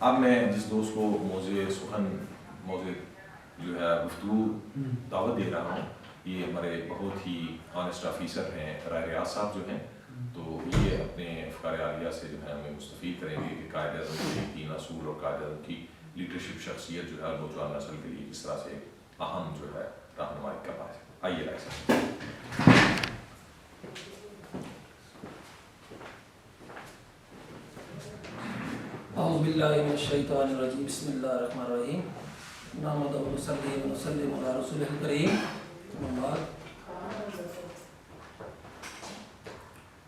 اب میں جس دوست کو موضوع جو ہے گفتگو دعوت دے رہا ہوں، یہ ہمارے بہت ہی آنیسٹ آفیسر ہیں رائے ریاض صاحب جو ہیں، تو یہ اپنے افکار عالیہ سے جو ہے ہمیں مستفید کریں گے کہ قائد اعظم کے 3 اصول اور قائد اعظم کی لیڈرشپ شخصیت جو ہے نوجوان نسل کے لیے کس طرح سے اہم جو ہے رہنمائی کا باعث ہے۔ آئیے رائے صاحب۔ اعوذ باللہ من الشیطان الرجیم، بسم اللہ الرحمن الرحیم، نحمدہ و نصلی و نسلم علی رسولہ الکریم، اما بعد۔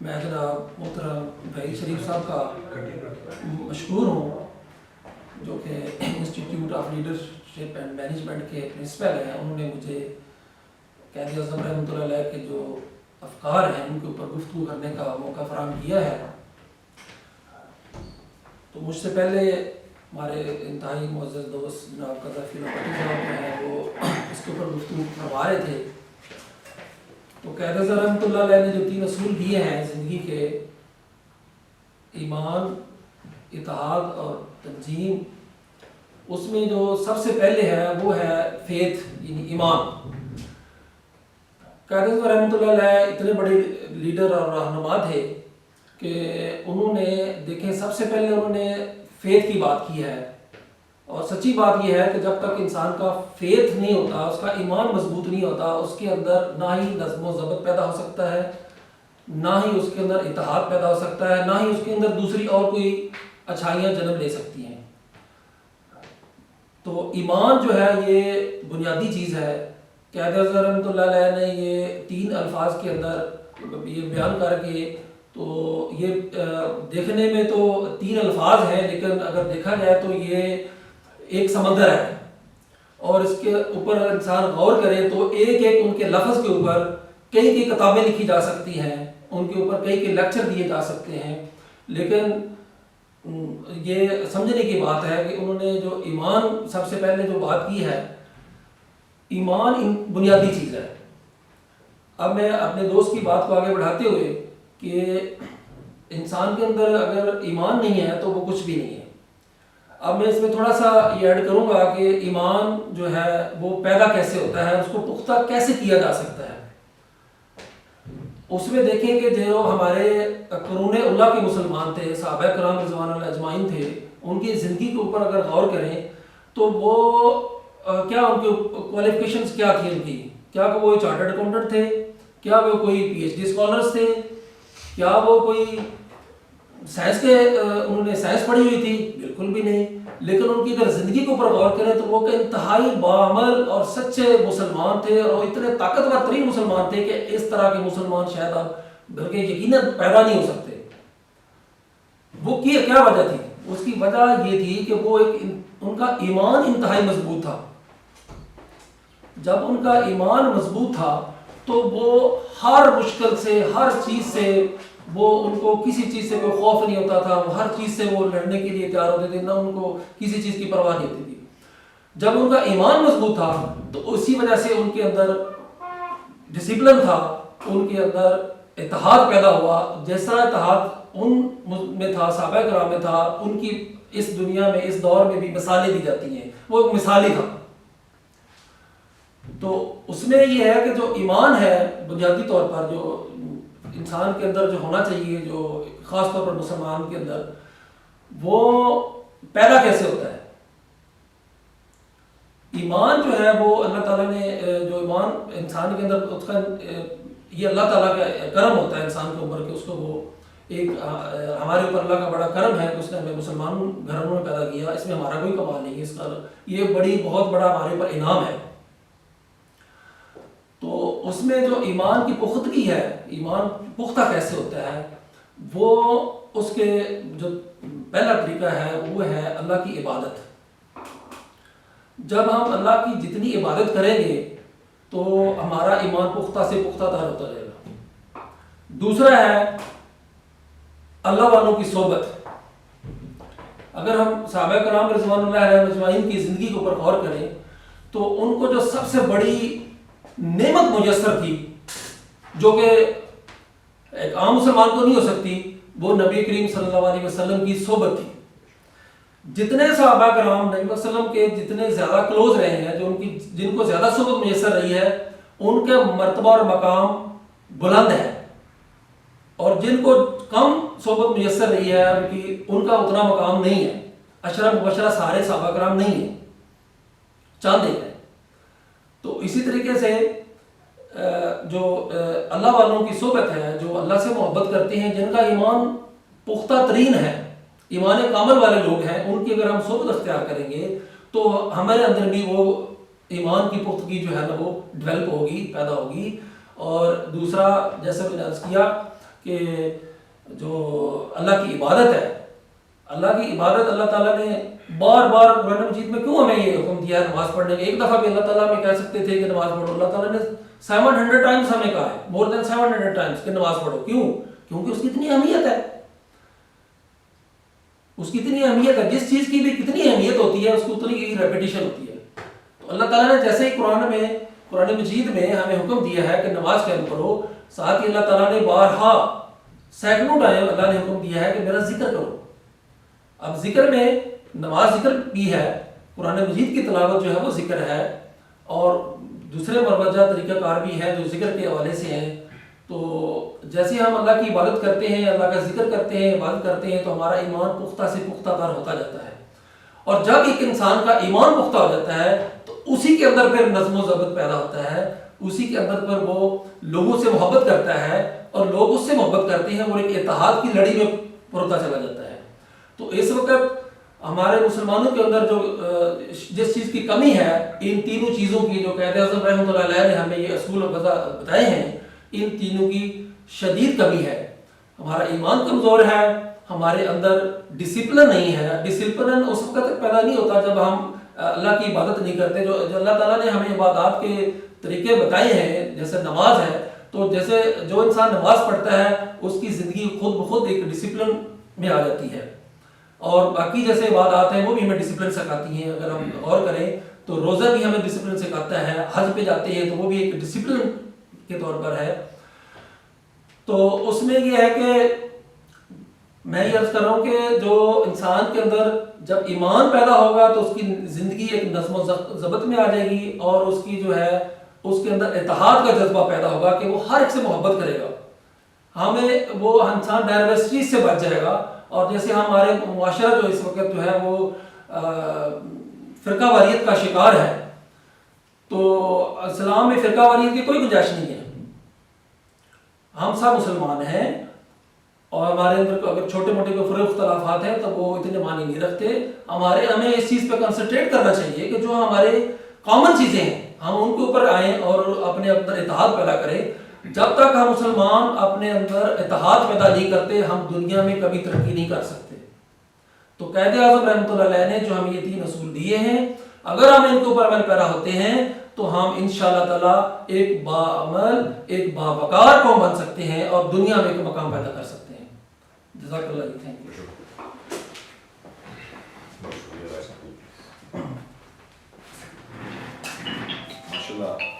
میں جناب محترم بھائی شریف صاحب کا مشکور ہوں، جو کہ institute of leadership and management کے پرنسپل ہیں۔ انہوں نے مجھے قائد اعظم رحمۃ اللہ علیہ کے جو افکار ہیں ان کے اوپر گفتگو کرنے کا موقع فراہم کیا ہے۔ تو مجھ سے پہلے ہمارے انتہائی معزز دوست جناب قذافی نبوی صاحب جو ہیں وہ اس کے اوپر گفتگو فرما رہے تھے۔ تو قائد اعظم رحمۃ اللہ علیہ نے جو 3 اصول دیے ہیں زندگی کے، ایمان، اتحاد اور تنظیم، اس میں جو سب سے پہلے ہے وہ ہے فیتھ، یعنی ایمان۔ قائد اعظم رحمۃ اللہ علیہ اتنے بڑے لیڈر اور رہنما تھے کہ انہوں نے دیکھیں سب سے پہلے انہوں نے فیتھ کی بات کی ہے، اور سچی بات یہ ہے کہ جب تک انسان کا فیتھ نہیں ہوتا، اس کا ایمان مضبوط نہیں ہوتا، اس کے اندر نہ ہی نظم و ضبط پیدا ہو سکتا ہے، نہ ہی اس کے اندر اتحاد پیدا ہو سکتا ہے، نہ ہی اس کے اندر دوسری اور کوئی اچھائیاں جنم لے سکتی ہیں۔ تو ایمان جو ہے یہ بنیادی چیز ہے۔ قائد اعظم رحمۃ اللہ علیہ نے یہ 3 الفاظ کے اندر یہ بیان کر کے، تو یہ دیکھنے میں تو 3 الفاظ ہیں، لیکن اگر دیکھا جائے تو یہ ایک سمندر ہے، اور اس کے اوپر انسان غور کرے تو ایک ایک ان کے لفظ کے اوپر کئی کتابیں لکھی جا سکتی ہیں، ان کے اوپر کئی لیکچر دیے جا سکتے ہیں۔ لیکن یہ سمجھنے کی بات ہے کہ انہوں نے جو ایمان سب سے پہلے جو بات کی ہے، ایمان بنیادی چیز ہے۔ اب میں اپنے دوست کی بات کو آگے بڑھاتے ہوئے کہ انسان کے اندر اگر ایمان نہیں ہے تو وہ کچھ بھی نہیں ہے۔ اب میں اس میں تھوڑا سا یہ ایڈ کروں گا کہ ایمان جو ہے وہ پیدا کیسے ہوتا ہے، اس کو پختہ کیسے کیا جا سکتا ہے۔ اس میں دیکھیں کہ جو ہمارے قرون اولیٰ کے مسلمان تھے، صحابہ کرام رضوان اللہ اجمعین تھے، ان کی زندگی کے اوپر اگر غور کریں تو وہ کیا ان کے کوالیفیکیشنز کیا تھی ان کی، کیا وہ چارٹرڈ اکاؤنٹنٹ تھے، کیا وہ کوئی پی ایچ ڈی اسکالرس تھے، کیا وہ کوئی سائنس کے انہوں نے سائنس پڑھی ہوئی تھی؟ بالکل بھی نہیں۔ لیکن ان کی اگر زندگی کے اوپر غور کریں تو وہ کہ انتہائی باعمل اور سچے مسلمان تھے، اور اتنے طاقتور ترین مسلمان تھے کہ اس طرح کے مسلمان شاید اب بلکہ یقیناً پیدا نہیں ہو سکتے۔ وہ کی کیا وجہ تھی؟ اس کی وجہ یہ تھی کہ وہ ان کا ایمان انتہائی مضبوط تھا۔ جب ان کا ایمان مضبوط تھا تو وہ ہر مشکل سے، ہر چیز سے، وہ ان کو کسی چیز سے کوئی خوف نہیں ہوتا تھا، وہ ہر چیز سے وہ لڑنے کے لیے تیار ہوتے تھے، نہ ان کو کسی چیز کی پرواہ نہیں ہوتی تھی۔ جب ان کا ایمان مضبوط تھا تو اسی وجہ سے ان کے اندر ڈسپلن تھا، ان کے اندر اتحاد پیدا ہوا۔ جیسا اتحاد ان میں تھا، صحابہ کرام میں تھا، ان کی اس دنیا میں اس دور میں بھی مثالیں دی جاتی ہیں، وہ ایک مثالی تھا۔ تو اس میں یہ ہے کہ جو ایمان ہے بنیادی طور پر جو انسان کے اندر جو ہونا چاہیے، جو خاص طور پر مسلمان کے اندر، وہ پیدا کیسے ہوتا ہے؟ ایمان جو ہے وہ اللہ تعالیٰ نے جو ایمان انسان کے اندر، اس کا یہ اللہ تعالیٰ کا کرم ہوتا ہے انسان کے اوپر کہ اس کو وہ ایک ہمارے اوپر اللہ کا بڑا کرم ہے کہ اس نے ہمیں مسلمان گھروں میں پیدا کیا۔ اس میں ہمارا کوئی کمال نہیں ہے، اس کا یہ بہت بڑا ہمارے اوپر انعام ہے۔ تو اس میں جو ایمان کی پختگی ہے، ایمان پختہ کیسے ہوتا ہے، وہ اس کے جو پہلا طریقہ ہے وہ ہے اللہ کی عبادت۔ جب ہم اللہ کی جتنی عبادت کریں گے تو ہمارا ایمان پختہ سے پختہ تر ہوتا جائے گا۔ دوسرا ہے اللہ والوں کی صحبت۔ اگر ہم صحابہ کرام رضوان اللہ علیہ اجمعین کی زندگی کے اوپر غور کریں تو ان کو جو سب سے بڑی نعمت میسر تھی، جو کہ ایک عام مسلمان کو نہیں ہو سکتی، وہ نبی کریم صلی اللہ علیہ وسلم کی صحبت تھی۔ जितने सहाबा कराम नबी वसल्लम के जितने ज़्यादा क्लोज रहे हैं, जो उनकी जिनको ज़्यादा सोबत मुयसर रही है, उनके मर्तबा और मकाम बुलंद है, और जिनको कम सोबत मुयसर रही है उनका उतना मकाम नहीं है। अशरा मुबशरा सारे सहाबा कराम नहीं है, चांद एक है। तो इसी तरीके से जो अल्लाह वालों की सोबत है, जो अल्लाह से मोहब्बत करते हैं, जिनका ईमान पुख्ता तरीन है, ईमान कामल वाले लोग हैं, उनकी अगर हम सोबत अख्तियार करेंगे तो हमारे अंदर भी वो ईमान की पुख्तगी जो है ना वो डेवलप होगी, पैदा होगी। और दूसरा, जैसे मैंने अर्ज़ किया कि जो अल्लाह की इबादत है, अल्लाह की इबादत अल्लाह ताला ने बार बार कुरान मजीद में क्यों हमें ये हुक्म दिया है नमाज पढ़ने में। एक दफ़ा भी अल्लाह ताला में कह सकते थे कि नमाज पढ़ो, अल्लाह ताला ने 700 टाइम्स हमें कहा है, मोर देन 700 टाइम्स कि नमाज पढ़ो। क्यों? क्योंकि उसकी इतनी अहमियत है, उसकी इतनी अहमियत है। जिस चीज़ की भी कितनी अहमियत होती है उसकी उतनी की रेपिटेशन होती है। तो अल्लाह ताला ने जैसे ही कुरान मजीद में हमें हुक्म दिया है कि नमाज कायम करो, साथ ही अल्लाह ताला ने बारहा सैकड़ों टाइम अल्लाह ने हुक्म दिया है कि मेरा जिक्र करो। अब जिक्र में नमाज जिक्र भी है, कुरान मजीद की तिलावत जो है वो जिक्र है, और दूसरे मरवजा तरीक़ाकार भी हैं जो जिक्र के हवाले से हैं। तो जैसे हम अल्लाह की इबादत करते हैं, अल्लाह का जिक्र करते हैं, इबादत करते हैं, तो हमारा ईमान पुख्ता से पुख्ता तर होता जाता है। और जब एक इंसान का ईमान पुख्ता हो जाता है तो उसी के अंदर फिर नज़्म व ज़ब्त पैदा होता है, उसी के अंदर पर वो लोगों से मोहब्बत करता है, और लोग उससे मोहब्बत करते हैं, और एक इत्तेहाद की लड़ी में परोता चला जाता है। तो इस वक्त हमारे मुसलमानों के अंदर जो जिस चीज़ की कमी है, इन तीनों चीज़ों की, जो कहते हैं रहमतुल्लाह अलैह ने हमें ये असूल बताए हैं, इन तीनों की शदीद कमी है। हमारा ईमान कमज़ोर है, हमारे अंदर डिसिप्लिन नहीं है। डिसिप्लिन उस वक्त तक पैदा नहीं होता जब हम अल्लाह की इबादत नहीं करते। जो अल्लाह ताला ने हमें इबादत के तरीके बताए हैं, जैसे नमाज है, तो जैसे जो इंसान नमाज पढ़ता है उसकी ज़िंदगी खुद ब खुद एक डिसिप्लिन में आ जाती है। और बाकी जैसे इबादत हैं वो भी हमें डिसिप्लिन सिखाती हैं। अगर हम गौर करें तो रोज़ा भी हमें डिसिप्लिन सिखाता है, हज पे जाते हैं तो वो भी एक डिसिप्लिन के तौर पर है। तो उसमें ये है कि मैं ये अर्ज़ कर रहा हूँ कि जो इंसान के अंदर जब ईमान पैदा होगा तो उसकी ज़िंदगी एक नज़्म ज़ब्त में आ जाएगी, और उसकी जो है उसके अंदर इत्तेहाद का जज्बा पैदा होगा कि वो हर एक से मोहब्बत करेगा। हमें वो इंसान डाइवर्सिटी से बच जाएगा। और जैसे हमारे मुआशरा जो इस वक्त जो है वो फ़िरका वारियत का शिकार है, तो इस्लाम में फ़िरका वारियत की कोई गुंजाइश नहीं है। हम सब मुसलमान हैं, और हमारे अंदर अगर छोटे मोटे कोई फ़र्क इख्तलाफात हैं तो वो इतने मानी नहीं रखते। हमें इस चीज़ पे कंसंट्रेट करना चाहिए कि जो हमारे कॉमन चीज़ें हैं हम उनके ऊपर आएँ और अपने अंदर इत्तेहाद पैदा करें। जब तक हम मुसलमान अपने अंदर इत्तेहाद पैदा नहीं करते, हम दुनिया में कभी तरक्की नहीं कर सकते। तो क़ायद आज़म रहमतुल्लाह अलैह ने जो हमें ये 3 असूल दिए हैं, अगर हम इनके ऊपर अमल पैरा होते हैं तो हम इंशाअल्लाह ताला एक बाअमल, एक बावकार कौम बन सकते हैं और दुनिया में एक मकाम पैदा कर सकते हैं। जज़ाकल्लाह, थैंक यू।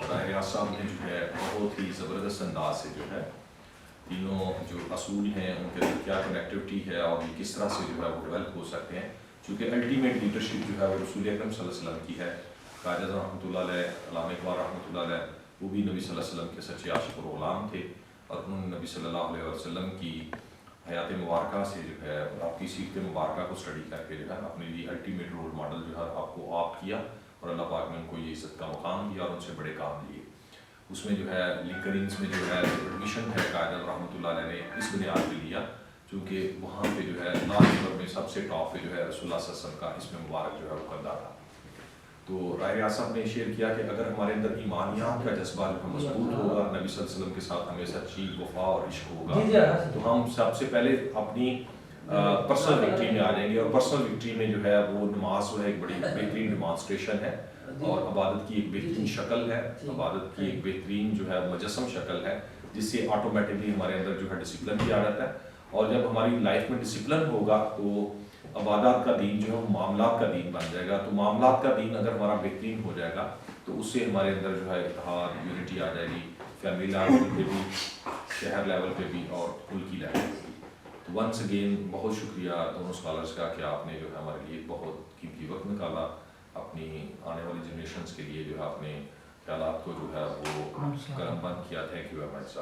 राय साहब ने जो है बहुत ही ज़बरदस्त अंदाज से जो है तीनों जो असूल हैं उनके अंदर क्या कनेक्टिविटी है और ये किस तरह से जो है वो डेवलप हो सकते हैं। चूँकि अल्टीमेट लीडरशिप जो है वो रसूल अकरम सल्लल्लाहु अलैहि वसल्लम की है। क़ायद आज़म रहमतुल्लाह अलैह, अल्लामा इक़बाल रहमतुल्लाह अलैह, वो भी नबी सल्लल्लाहु अलैहि वसल्लम के सच्चे आशिक़ और ग़ुलाम थे, और उन्होंने नबी सल्लल्लाहु अलैहि वसल्लम की हयात मुबारका से जो है आपकी सीरत मुबारका को स्टडी करके जो है अपने लिए अल्टीमेट रोल मॉडल जो है आपको ऑप्ट किया, और अल्लाह पाक ने उनको ये इज़्ज़त का मुकाम दिया और उनसे बड़े काम लिए। उसमें जो है लिंकडिन में जो है एडमिशन है क़ायद रहमतुल्लाह अलैह ने इस बुनियाद पे लिया क्योंकि वहाँ पे जो है लास्ट नंबर में सबसे टॉप पे जो है रसूलुल्लाह सल्लल्लाहु अलैहि वसल्लम का इसमें मुबारक जो है वो करदा था। तो राय साहब ने शेयर किया कि अगर हमारे अंदर ईमानियात का जज्बा जो है मजबूत होगा, नबी सल्लल्लाहु अलैहि वसल्लम के साथ हमें सच्ची वफा और इश्क होगा, तो हम सबसे पहले अपनी पर्सनल विक्ट्री में आ जाएंगे। और पर्सनल विक्ट्री में जो है वो नमाज जो है एक बड़ी बेहतरीन डिमॉन्स्ट्रेशन है और इबादत की एक बेहतरीन शक्ल है, इबादत की एक बेहतरीन जो है मुजस्सम शक्ल है, जिससे ऑटोमेटिकली हमारे अंदर जो है डिसिप्लिन भी आ जाता है। और जब हमारी लाइफ में डिसिप्लिन होगा तो इबादत का दीन जो है वो मामलात का दीन बन जाएगा। तो मामलात का दीन अगर हमारा बेहतरीन हो जाएगा तो उससे हमारे अंदर जो है इत्तेहाद, यूनिटी आ जाएगी, फैमिली लेवल पे भी, शहर लेवल पे भी और मुल्की लेवल पे भी। تو ونس اگین بہت شکریہ دونوں اسکالرس کا کہ آپ نے جو ہے ہمارے لیے بہت قیمتی وقت نکالا، اپنی آنے والی جنریشنس کے لیے جو ہے آپ نے خیالات کو جو ہے وہ قلم بند کیا. Thank you very much.